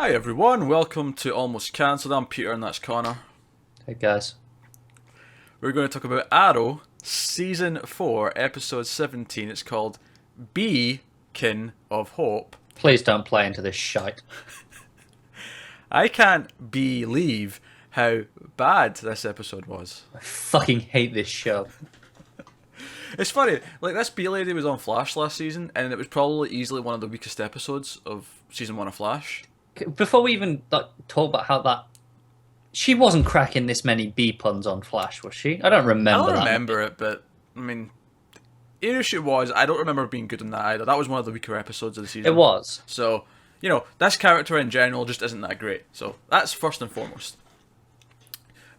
Hi everyone, welcome to Almost Cancelled. I'm Peter and that's Connor. Hey guys. We're going to talk about Arrow, Season 4, Episode 17. It's called Beacon of Hope. Please don't play into this shite. I can't believe how bad this episode was. I fucking hate this show. It's funny, like this Bee Lady was on Flash last season, and it was probably easily one of the weakest episodes of Season 1 of Flash. Before we even talk about how that... She wasn't cracking this many B puns on Flash, was she? I don't remember I don't that. remember it, but, I mean, even if she was, I don't remember being good in that either. That was one of the weaker episodes of the season. It was. So, this character in general just isn't that great. So, that's first and foremost.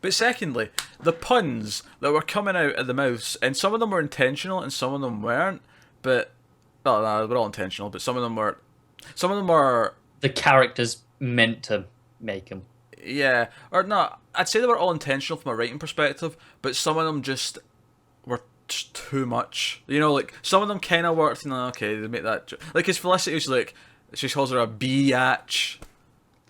But secondly, the puns that were coming out of the mouths, and some of them were intentional and some of them weren't, but, well, no, they were all intentional, but some of them were... The characters meant to make them. Yeah, or no, I'd say they were all intentional from a writing perspective, but some of them just were just too much. Like, some of them kind of worked, and okay, they make that... Like, his Felicity was like, she calls her a biatch,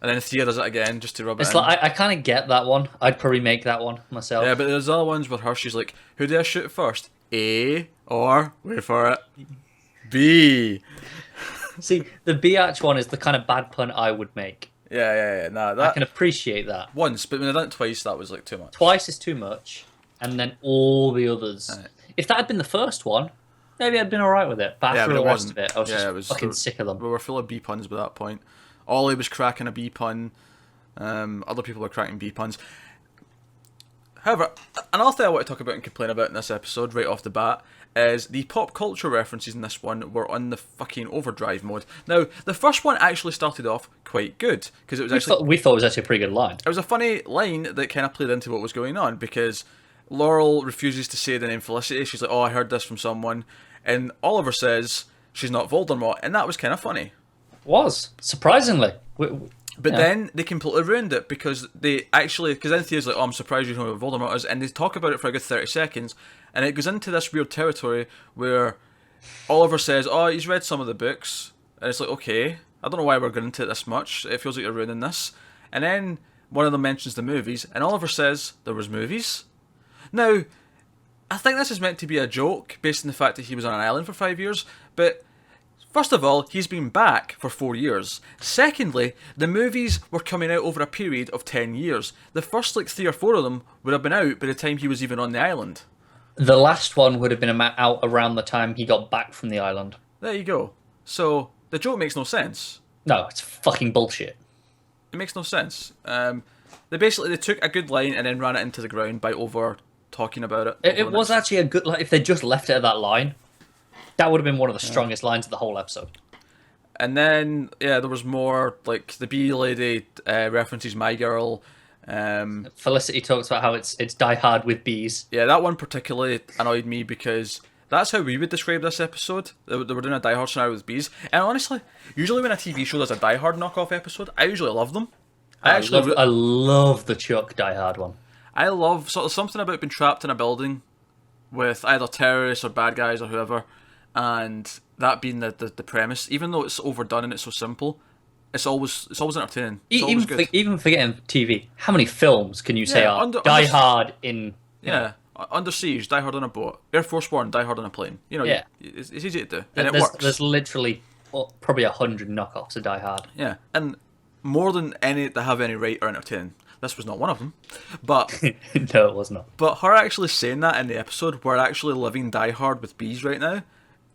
and then Thea does it again, just to rub it It's in. like, I kind of get that one. I'd probably make that one myself. Yeah, but there's other ones with her, she's like, who do I shoot first? A, or, wait for it, B. See, the biatch one is the kind of bad pun I would make. Yeah, nah, I that... can appreciate that. Once, but when I done it twice, that was, like, too much. Twice is too much, and then all the others. Right. If that had been the first one, maybe I'd been alright with it. But after the rest of it, I was just fucking sick of them. We were full of B puns by that point. Ollie was cracking a B pun. Other people were cracking B puns. However, another thing I want to talk about and complain about in this episode, right off the bat, is the pop culture references in this one were on the fucking overdrive mode. Now, the first one actually started off quite good, because it was We thought it was actually a pretty good line. It was a funny line that kind of played into what was going on, because Laurel refuses to say the name Felicity. She's like, oh, I heard this from someone. And Oliver says she's not Voldemort, and that was kind of funny. Was, surprisingly. But then they completely ruined it, because then Thea's like, oh, I'm surprised you know who Voldemort is, and they talk about it for a good 30 seconds, and it goes into this weird territory where Oliver says, oh, he's read some of the books, and it's like, okay, I don't know why we're going into it this much, it feels like you're ruining this. And then one of them mentions the movies, and Oliver says, there was movies? Now, I think this is meant to be a joke, based on the fact that he was on an island for 5 years, but... First of all, he's been back for 4 years. Secondly, the movies were coming out over a period of 10 years. The first 3 or 4 of them would have been out by the time he was even on the island. The last one would have been out around the time he got back from the island. There you go. So, the joke makes no sense. No, it's fucking bullshit. It makes no sense. They took a good line and then ran it into the ground by over talking about it. It was actually a good line. If they just left it at that line, that would have been one of the strongest lines of the whole episode. And then, there was more, like, the Bee Lady references My Girl. Felicity talks about how it's Die Hard with bees. Yeah, that one particularly annoyed me, because that's how we would describe this episode. They were doing a Die Hard scenario with bees. And honestly, usually when a TV show does a Die Hard knockoff episode, I usually love them. I love the Chuck Die Hard one. I love sort of something about being trapped in a building with either terrorists or bad guys or whoever, and that being the premise, even though it's overdone and it's so simple, it's always entertaining. It's always good. Even forgetting TV, how many films can you say are Die Hard in... Under Siege, Die Hard on a boat. Air Force One, Die Hard on a plane. It's easy to do, and it works. There's literally probably 100 knockoffs of Die Hard. Yeah, and more than any that have any right or entertaining. This was not one of them, but No, it was not. But her actually saying that in the episode, we're actually living Die Hard with bees right now,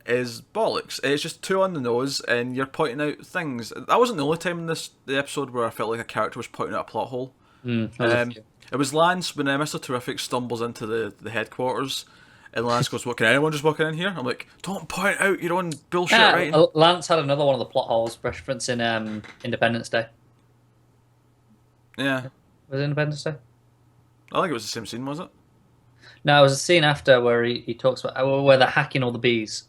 is bollocks. It's just too on the nose, and you're pointing out things. That wasn't the only time in the episode where I felt like a character was pointing out a plot hole. It was Lance when Mr. Terrific stumbles into the headquarters, and Lance goes, "What, can anyone just walk in here?" I'm like, "Don't point out your own bullshit, right?" Lance had another one of the plot holes referencing Independence Day. Yeah. Was it Independence Day? I think it was the same scene, was it? No, it was a scene after where he talks about where they're hacking all the bees.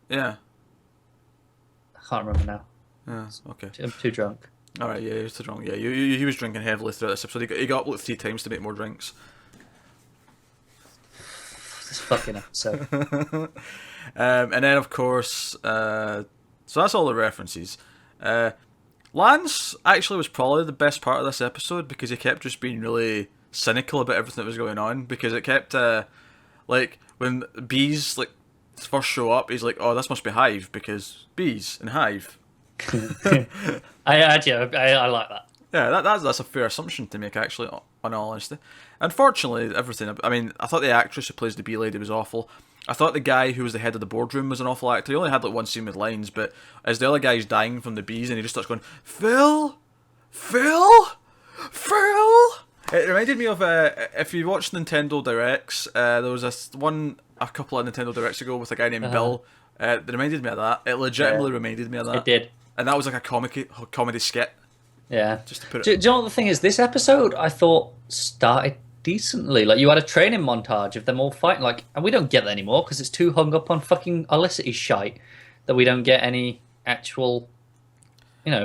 Yeah. I can't remember now. Yeah, okay. I'm too drunk. Alright, yeah, he was too drunk. Yeah, he was drinking heavily throughout this episode. He got up 3 times to make more drinks. This fucking episode. And then, of course, so that's all the references. Lance actually was probably the best part of this episode because he kept just being really cynical about everything that was going on, because it kept like when bees like first show up, he's like, oh, this must be Hive because bees and Hive. I like that. Yeah, that's a fair assumption to make, actually, on all honesty. Unfortunately, everything. I mean, I thought the actress who plays the bee lady was awful. I thought the guy who was the head of the boardroom was an awful actor. He only had like one scene with lines, but as the other guy's dying from the bees, and he just starts going, Phil, Phil, Phil. It reminded me of if you watched Nintendo Directs. There was a couple of Nintendo Directs ago with a guy named Bill. It reminded me of that. It legitimately reminded me of that. It did, and that was like a comedy skit. Yeah. Just to put it. Do you know what the thing is? This episode, I thought, started decently. Like, you had a training montage of them all fighting. Like, and we don't get that anymore because it's too hung up on fucking Olicity shite that we don't get any actual,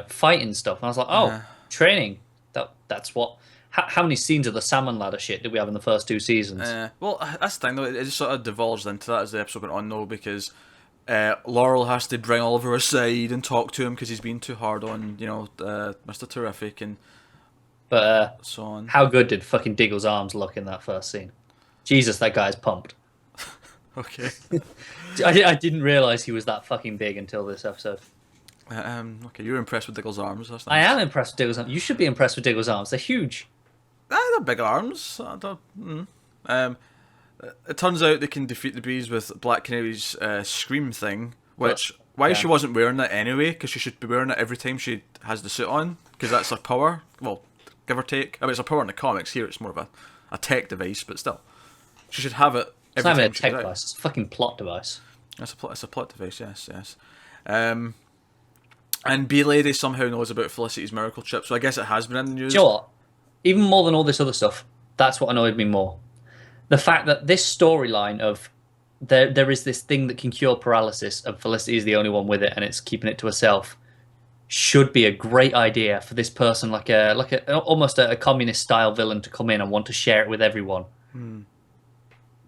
fighting stuff. And I was like, oh, training. That's what. How many scenes of the salmon ladder shit did we have in the first 2 seasons? Well, that's the thing, though. It just sort of divulged into that as the episode went on, though, because Laurel has to bring Oliver aside and talk to him because he's been too hard on, Mr. Terrific and so on. How good did fucking Diggle's arms look in that first scene? Jesus, that guy's pumped. Okay. I didn't realise he was that fucking big until this episode. Okay, you're impressed with Diggle's arms. That's nice. I am impressed with Diggle's arms. You should be impressed with Diggle's arms. They're huge. They're big arms. It turns out they can defeat the bees with Black Canary's scream thing, which she wasn't wearing that anyway, because she should be wearing it every time she has the suit on, because that's her power. Well, give or take. I mean, it's a power in the comics. Here, it's more of a tech device, but still, she should have it every time. It's not even a tech device. It's a fucking plot device. It's a plot device. Yes. And Bee Lady somehow knows about Felicity's miracle chip, so I guess it has been in the news. Do you know what? Even more than all this other stuff, that's what annoyed me more. The fact that this storyline of there is this thing that can cure paralysis, and Felicity is the only one with it, and it's keeping it to herself, should be a great idea for this person, like almost a communist style villain, to come in and want to share it with everyone.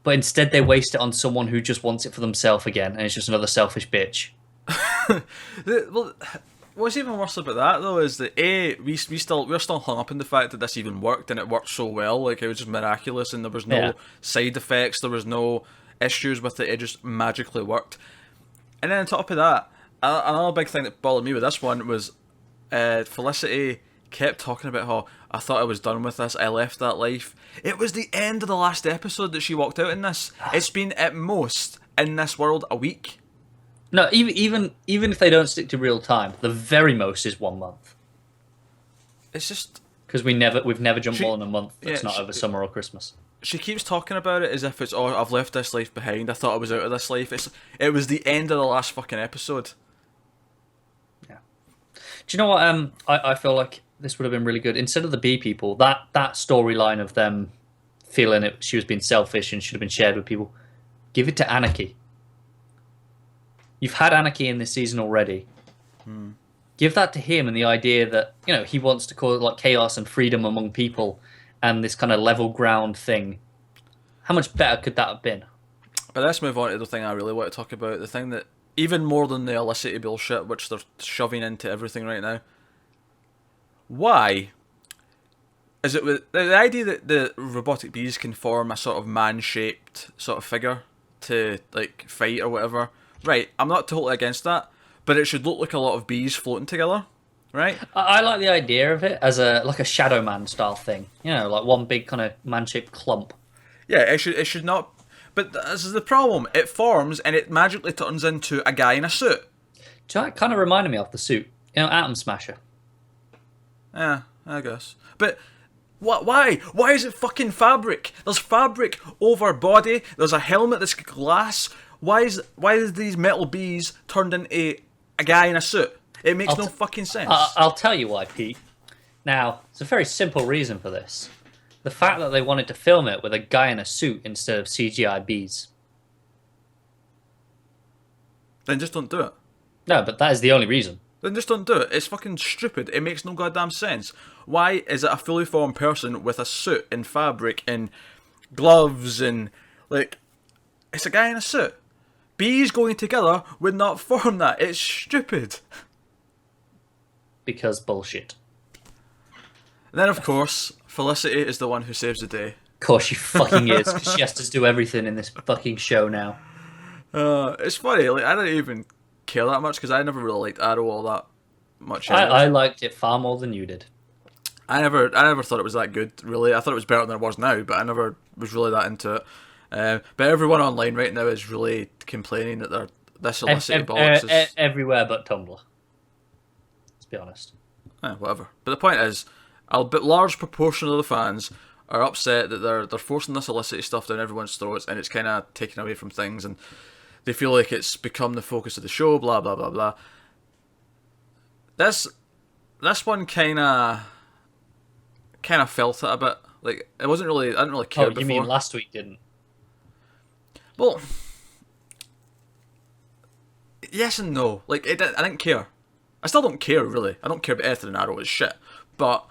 But instead, they waste it on someone who just wants it for themselves again, and it's just another selfish bitch. Well, what's even worse about that, though, is that we're still hung up in the fact that this even worked, and it worked so well. Like, it was just miraculous, and there was no side effects, there was no issues with it. It just magically worked. And then on top of that, another big thing that bothered me with this one was Felicity kept talking about how I thought I was done with this. I left that life. It was the end of the last episode that she walked out in this. It's been at most in this world a week. No, even if they don't stick to real time, the very most is 1 month. It's just because we've never jumped more than a month. That's not over summer or Christmas. She keeps talking about it as if it's, oh, I've left this life behind. I thought I was out of this life. It was the end of the last fucking episode. Yeah. Do you know what? I feel like this would have been really good instead of the bee people. That storyline of them feeling she was being selfish and should have been shared with people. Give it to Anarchy. You've had Anarchy in this season already. Give that to him, and the idea that he wants to cause like chaos and freedom among people, and this kind of level ground thing. How much better could that have been? But let's move on to the thing I really want to talk about. The thing that even more than the Olicity bullshit, which they're shoving into everything right now. Why is it with the idea that the robotic bees can form a sort of man-shaped sort of figure to like fight or whatever? Right, I'm not totally against that, but it should look like a lot of bees floating together, right? I like the idea of it as like a Shadow Man style thing, like one big kind of man-shaped clump. Yeah, it should not. But this is the problem. It forms and it magically turns into a guy in a suit. Do you know, it kind of reminded me of the suit, Atom Smasher. Yeah, I guess. But why? Why is it fucking fabric? There's fabric over body. There's a helmet that's glass. Why is these metal bees turned into a guy in a suit? It makes no fucking sense. I'll tell you why, Pete. Now, there's a very simple reason for this. The fact that they wanted to film it with a guy in a suit instead of CGI bees. Then just don't do it. No, but that is the only reason. Then just don't do it. It's fucking stupid. It makes no goddamn sense. Why is it a fully formed person with a suit and fabric and gloves and like... It's a guy in a suit. Bees going together would not form that. It's stupid. because bullshit. Then, of course, Felicity is the one who saves the day. Of course she fucking is, because she has to do everything in this fucking show now. It's funny, like, I don't even care that much, because I never really liked Arrow all that much. I liked it far more than you did. I never thought it was that good, really. I thought it was better than it was now, but I never was really that into it. But everyone online right now is really complaining that this illicit bollocks is... everywhere but Tumblr. Let's be honest. Whatever. But the point is, a bit large proportion of the fans are upset that they're forcing this illicit stuff down everyone's throats, and it's kind of taken away from things, and they feel like it's become the focus of the show, blah, blah, blah, blah. This one kind of felt it a bit. Like, it wasn't really... I didn't really care before. You mean last week didn't? Well... Yes and no. Like, I didn't care. I still don't care, really. I don't care about anything in Arrow. It's shit. But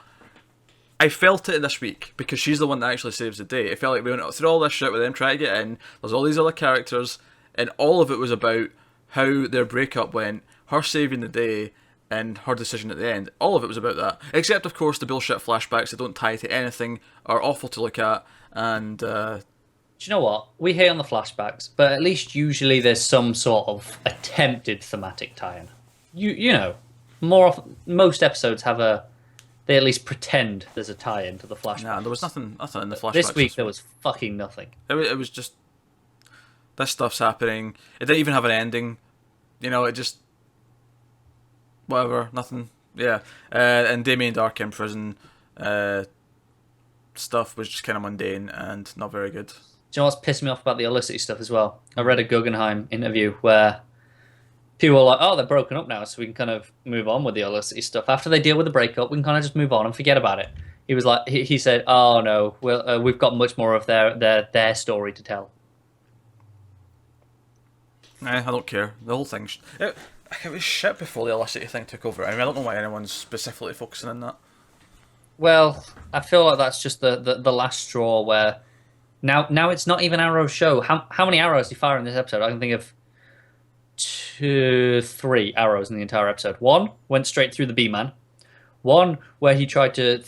I felt it this week, because she's the one that actually saves the day. It felt like we went through all this shit with them trying to get in. There's all these other characters, and all of it was about how their breakup went, her saving the day, and her decision at the end. All of it was about that. Except, of course, the bullshit flashbacks that don't tie to anything, are awful to look at, and... Do you know what? We hate on the flashbacks, but at least usually there's some sort of attempted thematic tie-in. You know, most episodes have they at least pretend there's a tie-in to the flashback. Nah, there was nothing in the flashbacks. This week there was fucking nothing. It was just, this stuff's happening. It didn't even have an ending. You know, it just, whatever, nothing. Yeah, and Damien Dark in prison stuff was just kind of mundane and not very good. Do you know what's pissed me off about the illicit stuff as well? I read a Guggenheim interview where people were like, oh, they're broken up now, so we can kind of move on with the illicit stuff. After they deal with the breakup, we can kind of just move on and forget about it. He was like, he said, oh no, we've got much more of their story to tell. I don't care. The whole thing, it was shit before the illicit thing took over. I mean, I don't know why anyone's specifically focusing on that. Well, I feel like that's just the last straw where now it's not even Arrow's show. How many arrows did he fire in this episode? I can think of 3 arrows in the entire episode. One went straight through the B-Man. One where he tried to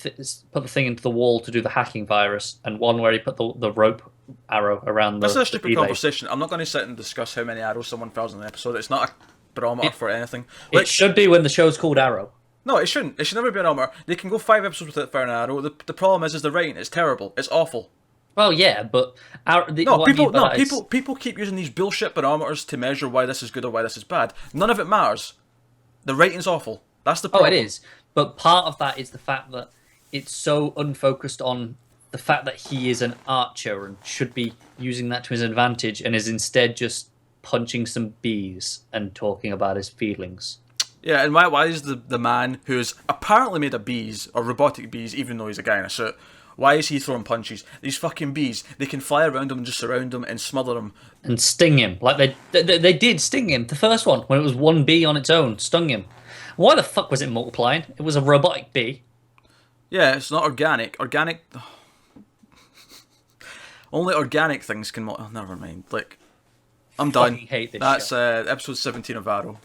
put the thing into the wall to do the hacking virus, and one where he put the rope arrow around the... This is a stupid conversation. I'm not going to sit and discuss how many arrows someone fires in an episode. It's not a barometer for anything. Like, it should be when the show's called Arrow. No, it shouldn't. It should never be a barometer. They can go 5 episodes without firing an arrow. The problem is the writing. It's terrible. It's awful. Well, yeah, but people keep using these bullshit barometers to measure why this is good or why this is bad. None of it matters. The writing's awful. That's the problem. Oh, it is. But part of that is the fact that it's so unfocused on the fact that he is an archer and should be using that to his advantage, and is instead just punching some bees and talking about his feelings. Yeah, and why is the man who's apparently made of bees, or robotic bees, even though he's a guy in a suit, why is he throwing punches? These fucking bees, they can fly around him and just surround him and smother him. And sting him. Like they did sting him. The first one, when it was one bee on its own, stung him. Why the fuck was it multiplying? It was a robotic bee. Yeah, it's not organic. Organic... Only organic things can... Oh, never mind. Like, I'm done. Hate this That's show. Episode 17 of Arrow.